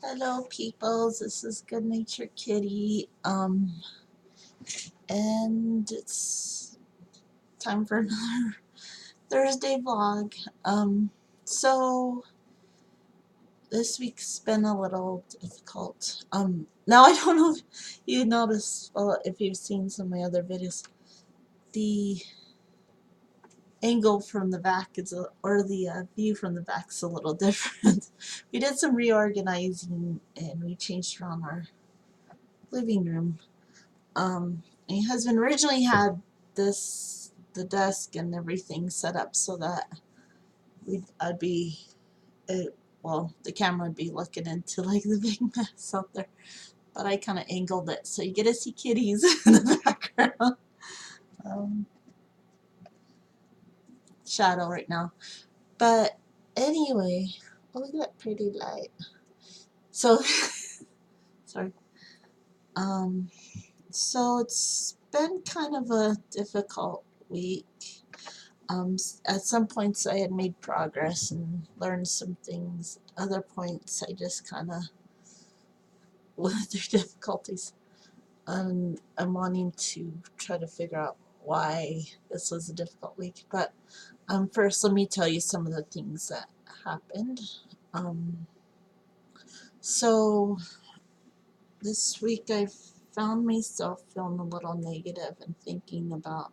Hello, peoples. This is Good Nature Kitty. And it's time for another Thursday vlog. So this week's been a little difficult. Now I don't know if you noticed, well, if you've seen some of my other videos, the angle from the back is, or the view from the back is a little different. We did some reorganizing and we changed around our living room. My husband originally had the desk and everything set up so that I'd be, well, the camera would be looking into like the big mess out there. But I kind of angled it so you get to see kitties in the background. Um, Shadow right now. But anyway, oh, look at that pretty light. So, sorry. Um, so it's been kind of a difficult week. At some points I had made progress and learned some things. Other points I just kind of went through difficulties. I'm wanting to try to figure out why this was a difficult week. But first, let me tell you some of the things that happened. So this week I found myself feeling a little negative and thinking about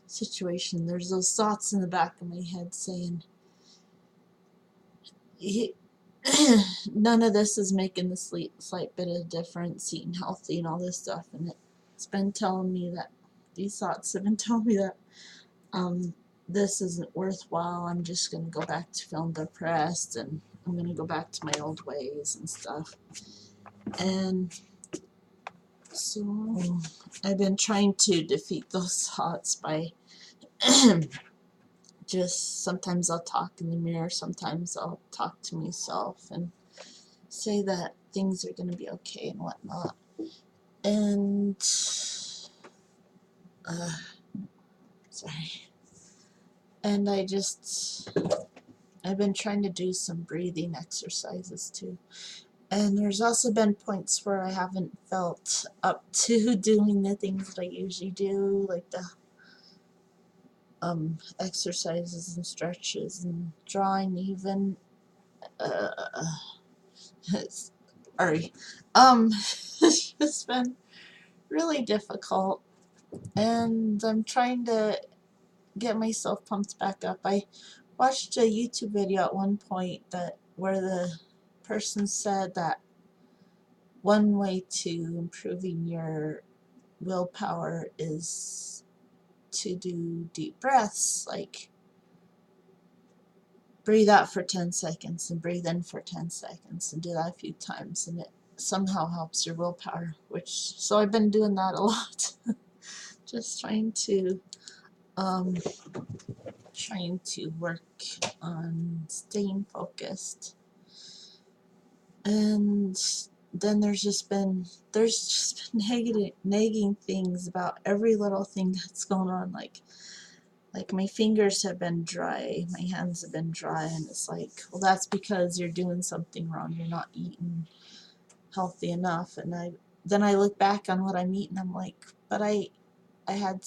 situation. There's those thoughts in the back of my head saying, none of this is making the slight bit of difference, eating healthy and all this stuff. And it's been telling me that, these thoughts have been telling me that this isn't worthwhile. I'm just going to go back to feeling depressed and I'm going to go back to my old ways and stuff. And so I've been trying to defeat those thoughts by just sometimes I'll talk in the mirror, sometimes I'll talk to myself and say that things are going to be okay and whatnot. And sorry. And I've been trying to do some breathing exercises too. And there's also been points where I haven't felt up to doing the things that I usually do, like the exercises and stretches and drawing even. Sorry. It's just been really difficult, and I'm trying to get myself pumped back up. I watched a YouTube video at one point where the person said that one way to improving your willpower is to do deep breaths, like breathe out for 10 seconds and breathe in for 10 seconds and do that a few times, and it somehow helps your willpower, so I've been doing that a lot. Just um, trying to work on staying focused. And then there's just been nagging things about every little thing that's going on, like my fingers have been dry, my hands have been dry, and it's like, well, that's because you're doing something wrong, you're not eating healthy enough. And then I look back on what I'm eating, I'm like, but I had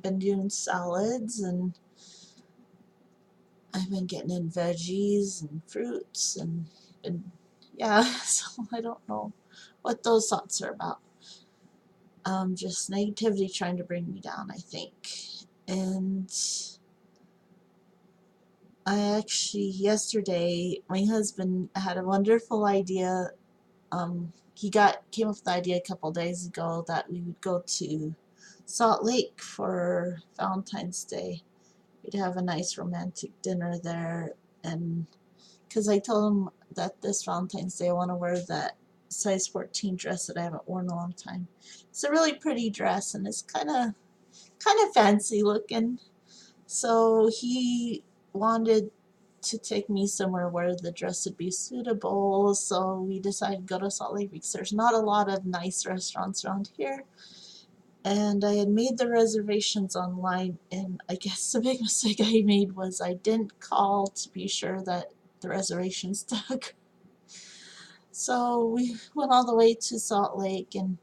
been doing salads, and I've been getting in veggies and fruits, and yeah, so I don't know what those thoughts are about. Just negativity trying to bring me down, I think. And yesterday, my husband had a wonderful idea. He came up with the idea a couple days ago that we would go to Salt Lake for Valentine's Day. We'd have a nice romantic dinner there, and because I told him that this Valentine's Day I want to wear that size 14 dress that I haven't worn in a long time. It's a really pretty dress, and it's kind of fancy looking. So he wanted to take me somewhere where the dress would be suitable. So we decided to go to Salt Lake because there's not a lot of nice restaurants around here. And I had made the reservations online, and I guess the big mistake I made was I didn't call to be sure that the reservation stuck. So we went all the way to Salt Lake and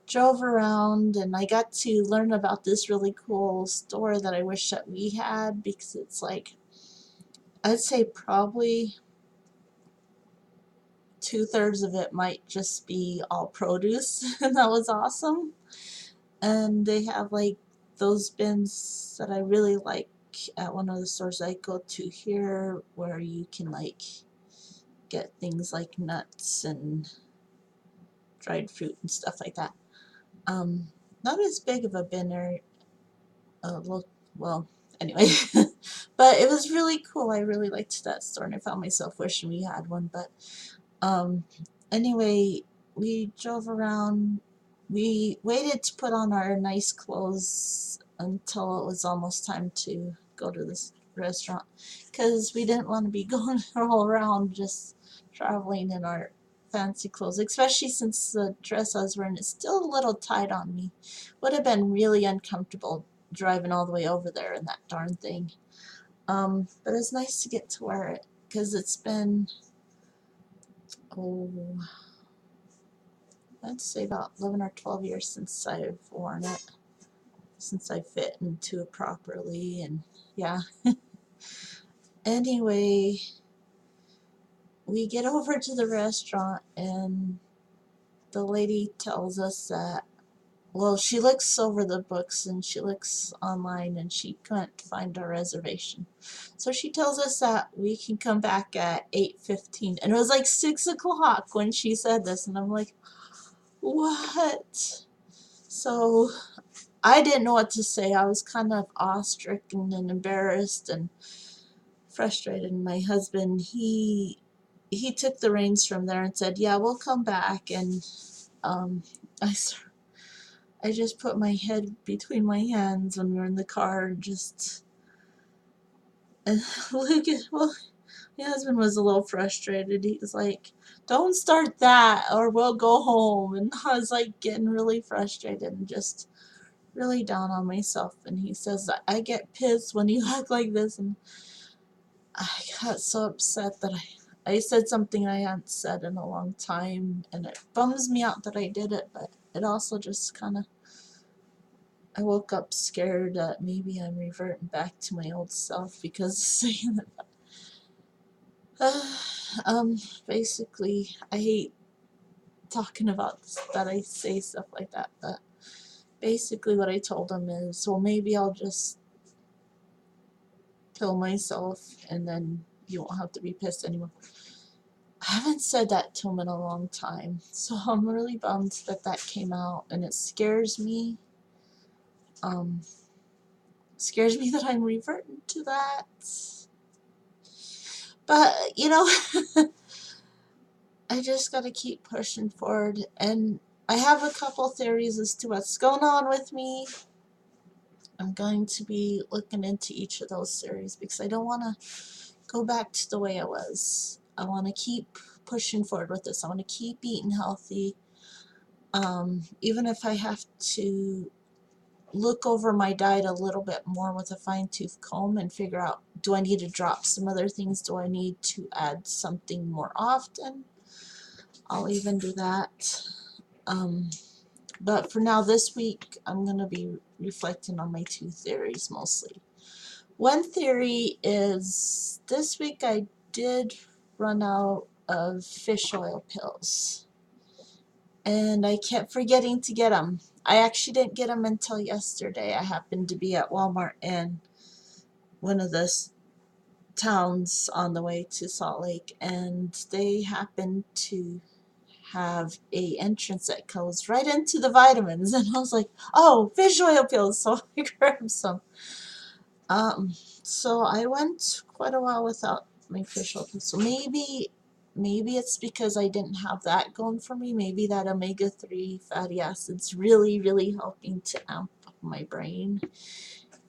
drove around, and I got to learn about this really cool store that I wish that we had, because it's like, I'd say probably 2/3 of it might just be all produce, and that was awesome. And they have like those bins that I really like at one of the stores I go to here, where you can like get things like nuts and dried fruit and stuff like that. Um, Not as big of a bin, or well, anyway, but it was really cool. I really liked that store, and I found myself wishing we had one. But um, anyway, we drove around. We waited to put on our nice clothes until it was almost time to go to this restaurant, because we didn't want to be going all around just traveling in our fancy clothes, especially since the dress I was wearing is still a little tight on me. Would have been really uncomfortable driving all the way over there in that darn thing. But it's nice to get to wear it, because it's been, oh, I'd say about 11 or 12 years since I've worn it, since I fit into it properly, and yeah. Anyway, we get over to the restaurant, and the lady tells us that, well, she looks over the books and she looks online, and she couldn't find our reservation. So she tells us that we can come back at 8:15, and it was like 6 o'clock when she said this, and I'm like, what? So I didn't know what to say. I was kind of awe-stricken and embarrassed and frustrated. My husband, he took the reins from there and said, "Yeah, we'll come back." And um, I I just put my head between my hands when we were in the car, and just and look at, well, my husband was a little frustrated. He was like, "Don't start that, or we'll go home." And I was like getting really frustrated and just really down on myself. And he says, "I get pissed when you act like this." And I got so upset that I said something I hadn't said in a long time, and it bums me out that I did it, but it also just kind of, I woke up scared that maybe I'm reverting back to my old self because of saying that. Basically, I hate talking about that I say stuff like that, but basically what I told him is, well, maybe I'll just kill myself, and then you won't have to be pissed anymore. I haven't said that to him in a long time, so I'm really bummed that that came out, and it scares me. Um, Scares me that I'm reverting to that. But, I just gotta keep pushing forward, and I have a couple theories as to what's going on with me. I'm going to be looking into each of those theories, because I don't want to go back to the way I was. I want to keep pushing forward with this. I want to keep eating healthy. Even if I have to look over my diet a little bit more with a fine-tooth comb and figure out, do I need to drop some other things? Do I need to add something more often? I'll even do that. But for now, this week, I'm going to be reflecting on my two theories mostly. One theory is, this week I did run out of fish oil pills, and I kept forgetting to get them. I actually didn't get them until yesterday. I happened to be at Walmart in one of the towns on the way to Salt Lake, and they happened to have a entrance that goes right into the vitamins, and I was like, oh, fish oil pills. So I grabbed some. So I went quite a while without my fish oil pills. So maybe it's because I didn't have that going for me. Maybe that omega-3 fatty acids really helping to amp up my brain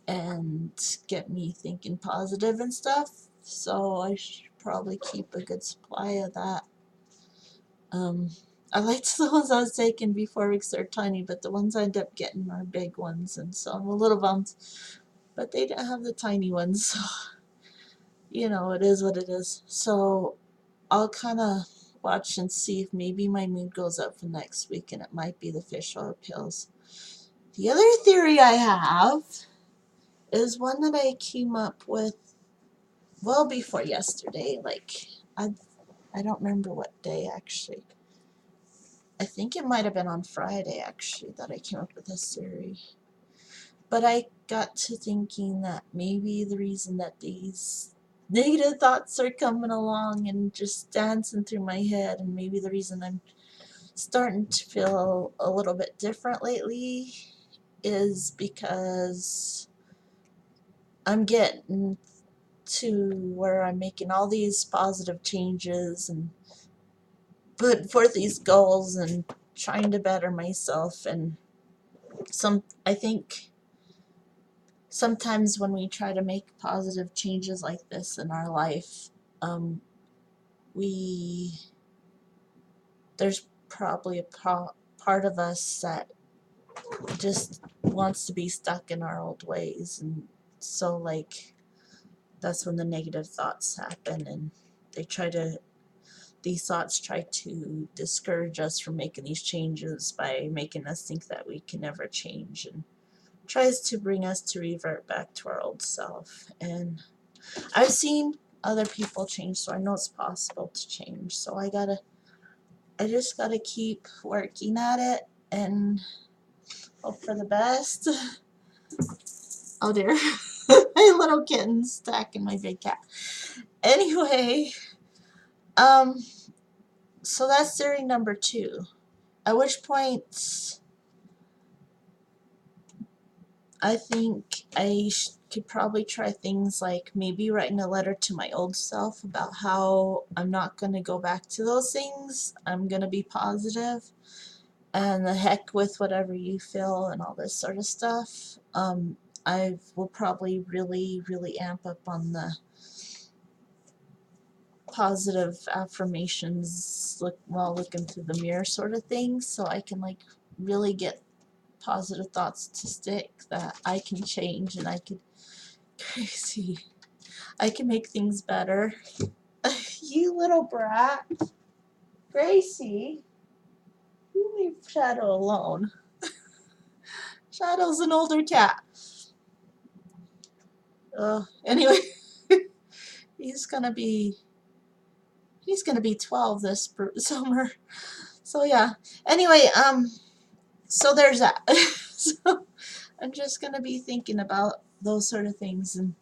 and get me thinking positive and stuff. So I should probably keep a good supply of that. I liked the ones I was taking before because they're tiny, but the ones I end up getting are big ones, and so I'm a little bummed. But they didn't have the tiny ones, so it is what it is. So I'll kind of watch and see if maybe my mood goes up for next week, and it might be the fish oil pills. The other theory I have is one that I came up with well before yesterday. Like, I don't remember what day actually. I think it might have been on Friday actually that I came up with this theory. But I got to thinking that maybe the reason that these negative thoughts are coming along and just dancing through my head, and maybe the reason I'm starting to feel a little bit different lately, is because I'm getting to where I'm making all these positive changes and put forth these goals and trying to better myself. And I think sometimes when we try to make positive changes like this in our life, there's probably a part of us that just wants to be stuck in our old ways, and so like that's when the negative thoughts happen, and these thoughts try to discourage us from making these changes by making us think that we can never change, and tries to bring us to revert back to our old self. And I've seen other people change, so I know it's possible to change. So I just gotta keep working at it and hope for the best. Oh dear, my little kitten's stacking my big cat. Anyway, so that's theory number 2. At which point, I think I could probably try things like maybe writing a letter to my old self about how I'm not going to go back to those things. I'm going to be positive, and the heck with whatever you feel and all this sort of stuff. I will probably really, really amp up on the positive affirmations while looking through the mirror sort of thing, so I can like really get positive thoughts to stick, that I can change and I can make things better. You little brat. Gracie, you leave Shadow alone. Shadow's an older cat. Anyway, he's gonna be 12 this summer. So yeah. Anyway, so there's that. So I'm just gonna be thinking about those sort of things, and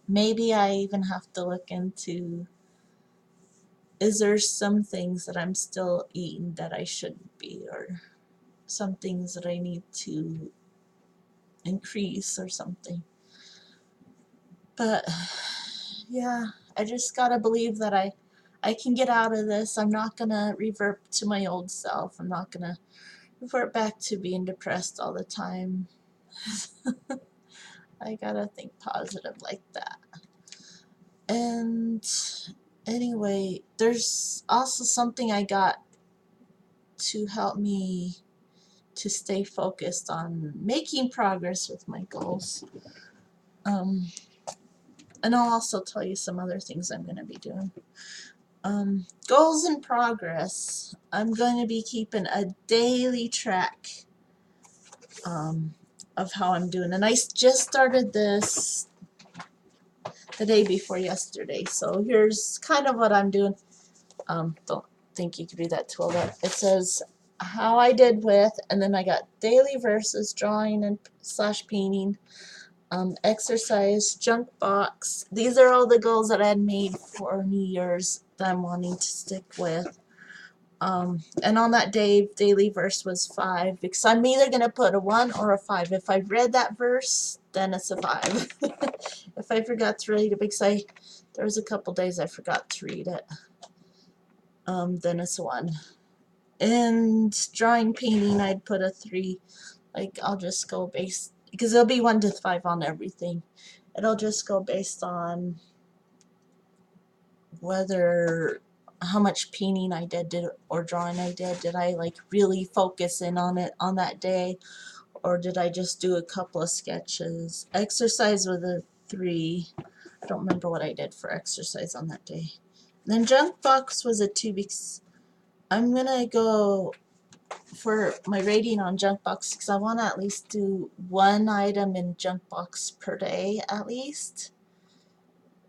maybe I even have to look into, is there some things that I'm still eating that I shouldn't be, or some things that I need to increase or something. But yeah, I just gotta believe that I can get out of this. I'm not gonna revert to my old self. I'm not gonna revert back to being depressed all the time. I gotta think positive like that. And anyway, there's also something I got to help me to stay focused on making progress with my goals. And I'll also tell you some other things I'm going to be doing. Goals in progress. I'm going to be keeping a daily track of how I'm doing. And I just started this the day before yesterday. So here's kind of what I'm doing. Don't think you could read that too well. It says how I did with, and then I got daily verses, drawing and / painting, exercise, junk box. These are all the goals that I had made for New Year's that I'm wanting to stick with. And on that day, daily verse was 5, because I'm either going to put a 1 or a 5. If I read that verse, then it's a 5. If I forgot to read it, because there was a couple days I forgot to read it, then it's a 1. And drawing, painting, I'd put a 3. Like, I'll just go based, because it'll be 1 to 5 on everything. It'll just go based on how much painting I did or drawing I did. Did I like really focus in on it on that day, or did I just do a couple of sketches? Exercise with a 3. I don't remember what I did for exercise on that day. Then junk box was a 2 weeks. I'm gonna go for my rating on junk box because I want to at least do 1 item in junk box per day at least.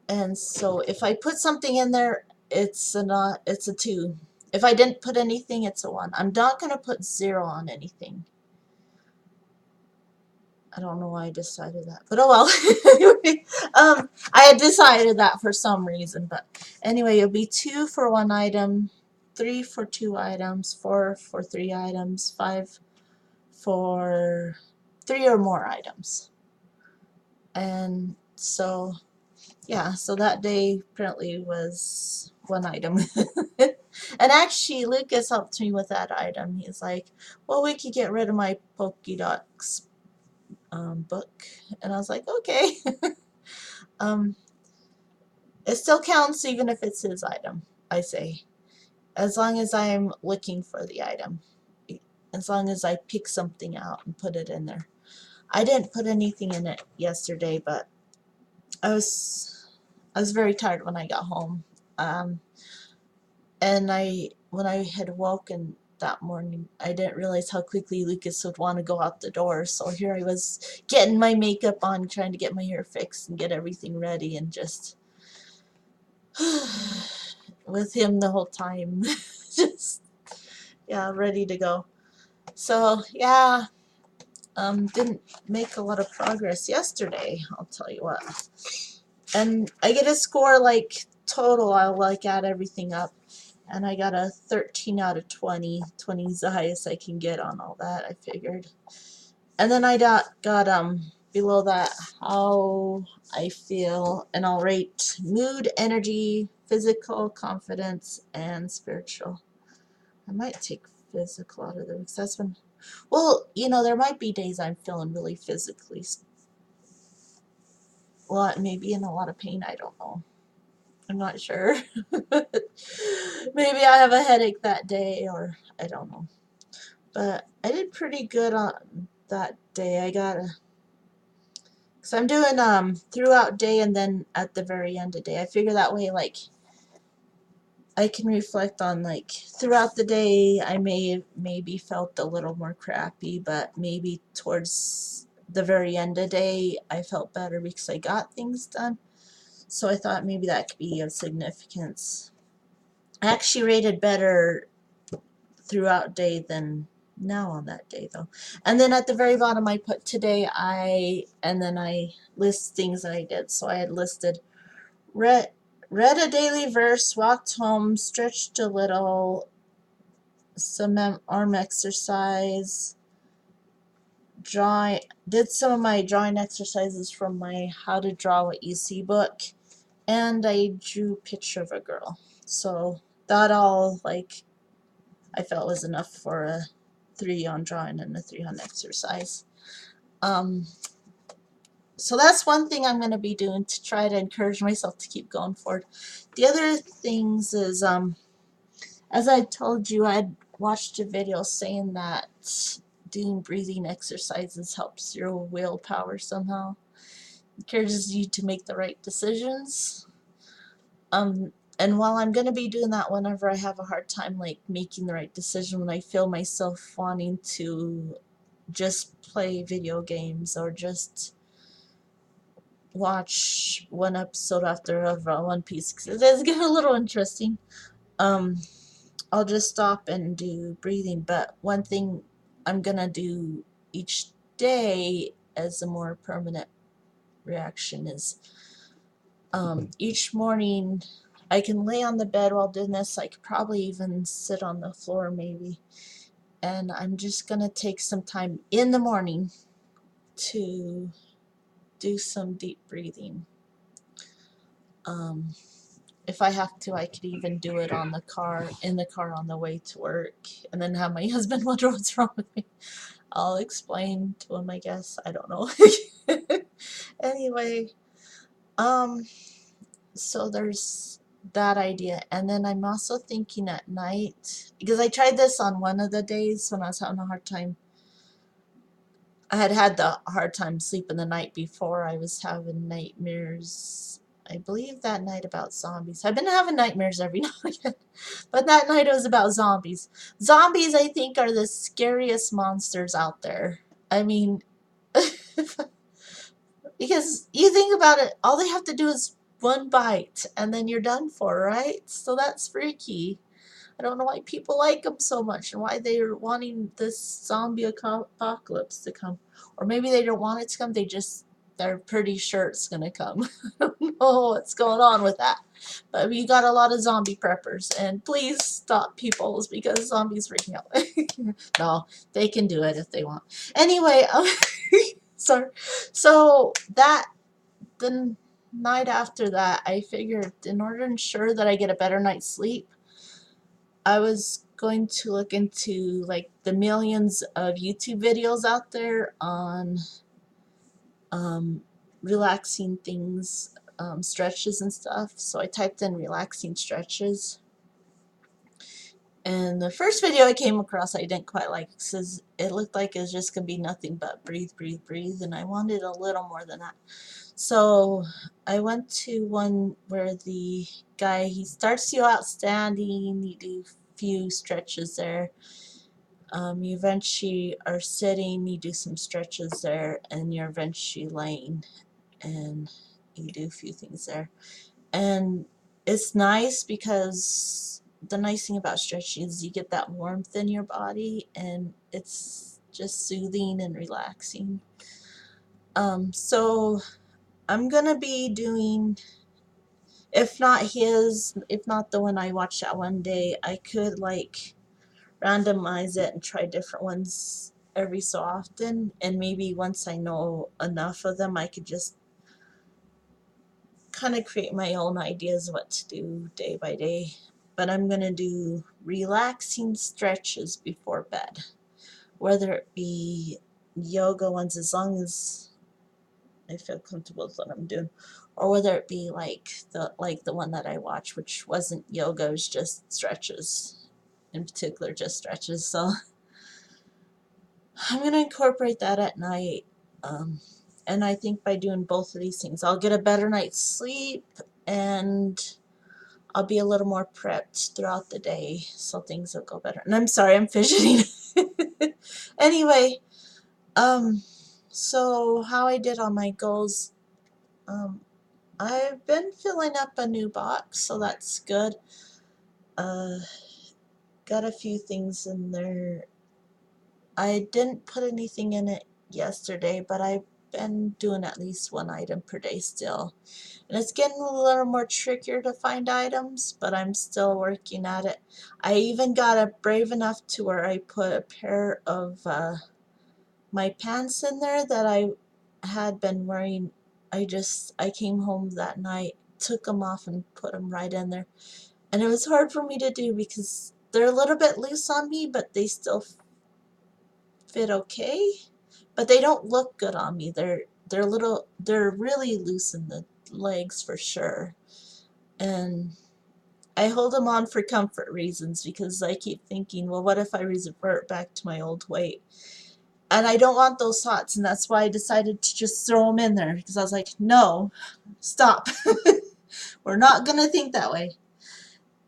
And so if I put something in there, it's a 2. If I didn't put anything, it's a 1. I'm not gonna put 0 on anything. I don't know why I decided that, but oh well. I had decided that for some reason, but anyway, it'll be 2 for 1 item, 3 for 2 items, 4 for 3 items, 5 for 3 or more items. And so, yeah, so that day apparently was 1 item. And actually, Lucas helped me with that item. He's like, well, we could get rid of my Pokédex book. And I was like, okay. It still counts even if it's his item, I say. As long as I'm looking for the item. As long as I pick something out and put it in there. I didn't put anything in it yesterday, but I was very tired when I got home. And when I had woken that morning, I didn't realize how quickly Lucas would want to go out the door. So here I was getting my makeup on, trying to get my hair fixed and get everything ready, and just with him the whole time. Just, yeah, ready to go. So, yeah, didn't make a lot of progress yesterday, I'll tell you what. And I get a score, like, total, I'll, like, add everything up. And I got a 13 out of 20. 20 is the highest I can get on all that, I figured. And then I got below that, how I feel, and I'll rate mood, energy, physical, confidence, and spiritual. I might take physical out of there because that's when, well, you know, there might be days I'm feeling really physically, well, maybe in a lot of pain, I don't know. I'm not sure. Maybe I have a headache that day, or I don't know. But I did pretty good on that day. I got a, because I'm doing throughout day and then at the very end of day. I figure that way, like, I can reflect on, like, throughout the day I maybe felt a little more crappy, but maybe towards the very end of the day I felt better because I got things done. So I thought maybe that could be of significance. I actually rated better throughout day than now on that day, though. And then at the very bottom I put today and then I list things that I did. So I had listed read a daily verse, walked home, stretched a little, some arm exercise, did some of my drawing exercises from my How to Draw What You See book, and I drew a picture of a girl. So that all, like, I felt was enough for a 3 on drawing and a 3 on exercise. So that's one thing I'm going to be doing to try to encourage myself to keep going forward. The other things is, as I told you, I'd watched a video saying that doing breathing exercises helps your willpower somehow. Encourages you to make the right decisions. And while I'm going to be doing that whenever I have a hard time, like, making the right decision, when I feel myself wanting to just play video games or just watch one episode after of One Piece, because it is getting a little interesting, I'll just stop and do breathing. But one thing I'm going to do each day as a more permanent reaction is each morning I can lay on the bed while doing this. I could probably even sit on the floor maybe. And I'm just going to take some time in the morning to do some deep breathing. If I have to, I could even do it in the car on the way to work, and then have my husband wonder what's wrong with me. I'll explain to him, I guess. I don't know. Anyway, so there's that idea. And then I'm also thinking at night, because I tried this on one of the days when I was having a hard time. I had the hard time sleeping the night before. I was having nightmares I believe that night about zombies. I've been having nightmares every now and again, but that night it was about zombies. Zombies, I think, are the scariest monsters out there. I mean, because you think about it, all they have to do is one bite, and then you're done for, right? So that's freaky. I don't know why people like them so much and why they're wanting this zombie apocalypse to come. Or maybe they don't want it to come, they're pretty sure it's going to come. I don't know what's going on with that. But we got a lot of zombie preppers, and please stop peoples because zombies freaking out. No, they can do it if they want. Anyway, sorry. So the night after that, I figured in order to ensure that I get a better night's sleep, I was going to look into like the millions of YouTube videos out there on relaxing things, stretches and stuff. So I typed in relaxing stretches. And the first video I came across I didn't quite like because it looked like it was just going to be nothing but breathe, breathe, breathe. And I wanted a little more than that. So I went to one where the guy, he starts you out standing, you do a few stretches there. You eventually are sitting, you do some stretches there, and you're eventually laying, and you do a few things there. And it's nice because the nice thing about stretching is you get that warmth in your body, and it's just soothing and relaxing. So I'm gonna be doing, if not the one I watched that one day, I could like randomize it and try different ones every so often, and maybe once I know enough of them I could just kind of create my own ideas of what to do day by day. But I'm gonna do relaxing stretches before bed, whether it be yoga ones, as long as I feel comfortable with what I'm doing, or whether it be like the one that I watched, which wasn't yoga, it was just stretches, in particular just stretches. So I'm gonna incorporate that at night, and I think by doing both of these things I'll get a better night's sleep, and I'll be a little more prepped throughout the day, so things will go better. And I'm sorry, I'm fidgeting. Anyway, so how I did on my goals, I've been filling up a new box, so that's good. Got a few things in there. I didn't put anything in it yesterday, but I've been doing at least one item per day still. And it's getting a little more trickier to find items, but I'm still working at it. I even got brave enough to where I put a pair of my pants in there that I had been wearing. I came home that night, took them off and put them right in there. And it was hard for me to do because they're a little bit loose on me, but they still fit okay. But they don't look good on me. They're really loose in the legs for sure. And I hold them on for comfort reasons because I keep thinking, well, what if I revert back to my old weight? And I don't want those thoughts, and that's why I decided to just throw them in there, because I was like, no, stop. We're not going to think that way.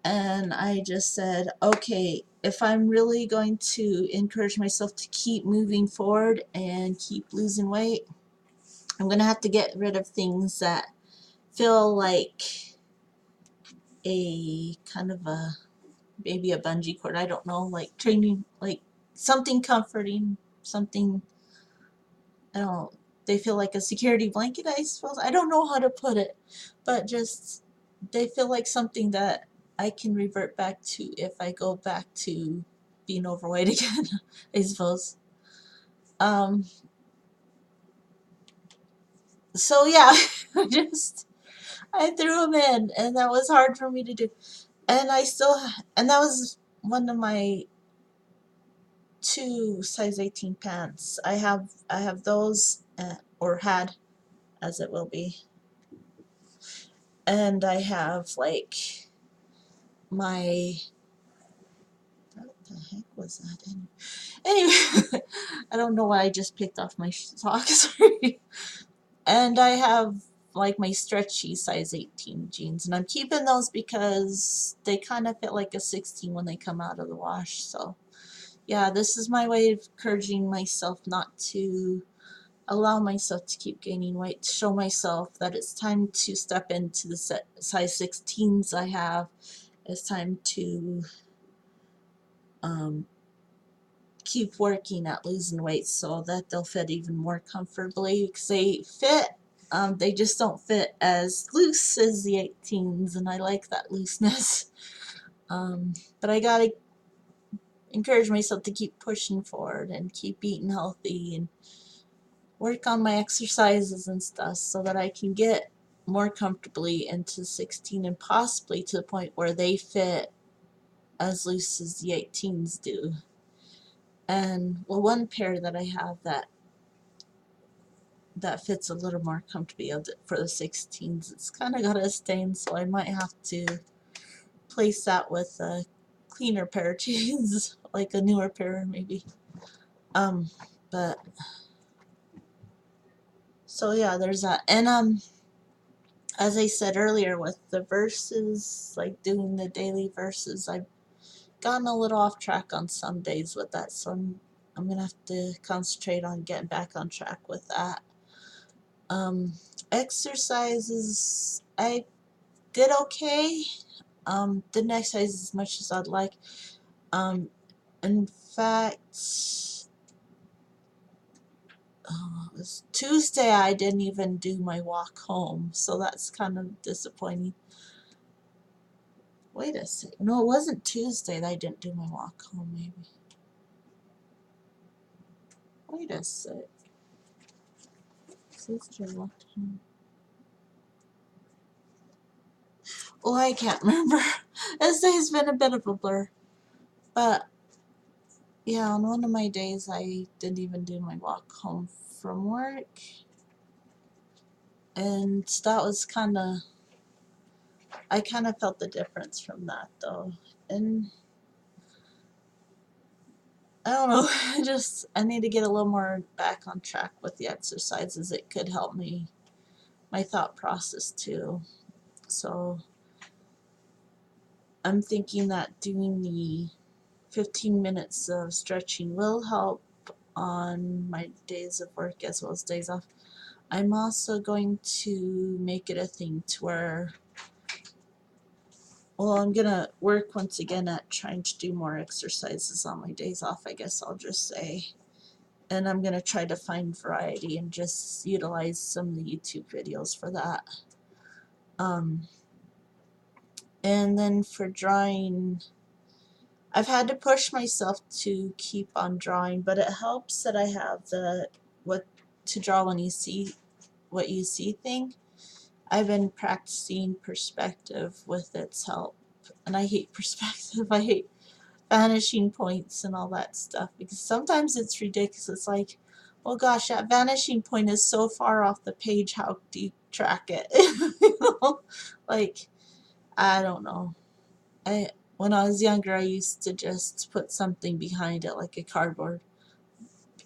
And I just said, okay, if I'm really going to encourage myself to keep moving forward and keep losing weight, I'm going to have to get rid of things that feel like a kind of maybe a bungee cord, I don't know, like training, like something comforting, something, I don't know, they feel like a security blanket, I suppose. I don't know how to put it, but just they feel like something that I can revert back to if I go back to being overweight again, I suppose. So yeah, I threw them in, and that was hard for me to do. And that was one of my 2 size 18 pants. I have those, or had, as it will be. And I have like my, what the heck was that anyway? I don't know why I just picked off my sock, sorry. And I have like my stretchy size 18 jeans, and I'm keeping those because they kind of fit like a 16 when they come out of the wash. So yeah, this is my way of encouraging myself not to allow myself to keep gaining weight, to show myself that it's time to step into the size 16s I have. It's time to keep working at losing weight so that they'll fit even more comfortably, because they fit, they just don't fit as loose as the 18s, and I like that looseness. But I gotta encourage myself to keep pushing forward and keep eating healthy and work on my exercises and stuff so that I can get more comfortably into 16 and possibly to the point where they fit as loose as the 18s do. And well, one pair that I have that fits a little more comfortably for the 16s, it's kind of got a stain, so I might have to place that with a cleaner pair of jeans, like a newer pair maybe. But so yeah, there's that. And as I said earlier, with the verses, like doing the daily verses, I've gotten a little off track on some days with that, so I'm gonna have to concentrate on getting back on track with that. Exercises, I did okay. Didn't exercise as much as I'd like. In fact, it was Tuesday I didn't even do my walk home, so that's kind of disappointing. Wait a second. No, it wasn't Tuesday that I didn't do my walk home, maybe. Wait a sec. Tuesday walked home. Well, I can't remember. This day's been a bit of a blur. But yeah, on one of my days I didn't even do my walk home from work. And that was I kind of felt the difference from that though. And I don't know, I need to get a little more back on track with the exercises. It could help my thought process too. So I'm thinking that doing the 15 minutes of stretching will help on my days of work as well as days off. I'm also going to make it a thing to where, well, I'm gonna work once again at trying to do more exercises on my days off, I guess I'll just say. And I'm gonna try to find variety and just utilize some of the YouTube videos for that. And then for drawing, I've had to push myself to keep on drawing, but it helps that I have the what to draw when you see what you see thing. I've been practicing perspective with its help, and I hate perspective. I hate vanishing points and all that stuff because sometimes it's ridiculous. Like, oh gosh, that vanishing point is so far off the page. How do you track it? You know? Like, I don't know. When I was younger, I used to just put something behind it, like a cardboard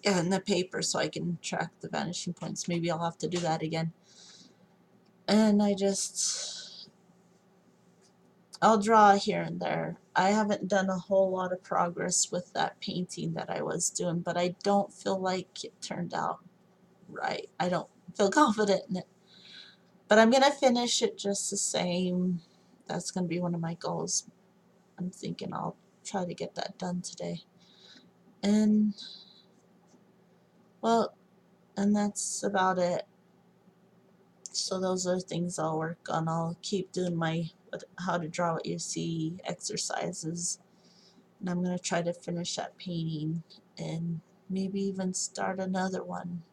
and the paper, so I can track the vanishing points. Maybe I'll have to do that again. And I'll draw here and there. I haven't done a whole lot of progress with that painting that I was doing, but I don't feel like it turned out right. I don't feel confident in it. But I'm going to finish it just the same. That's going to be one of my goals. I'm thinking I'll try to get that done today. And, well, and that's about it. So those are things I'll work on. I'll keep doing my how to draw what you see exercises. And I'm going to try to finish that painting and maybe even start another one.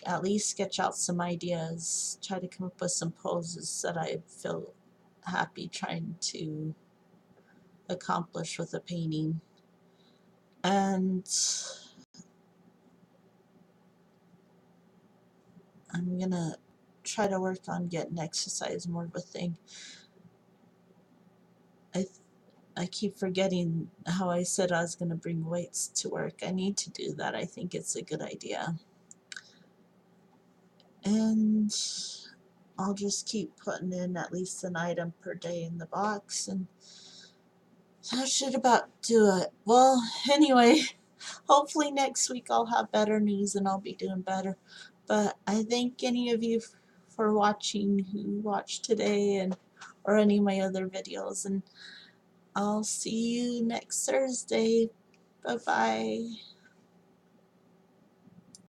At least sketch out some ideas, try to come up with some poses that I feel happy trying to accomplish with a painting. And I'm going to try to work on getting exercise more of a thing. I keep forgetting how I said I was going to bring weights to work. I need to do that. I think it's a good idea. and I'll just keep putting in at least an item per day in the box, and that should about do it. Well, anyway, hopefully next week I'll have better news and I'll be doing better. But I thank any of you for watching who watched today, and or any of my other videos, and I'll see you next Thursday. Bye bye.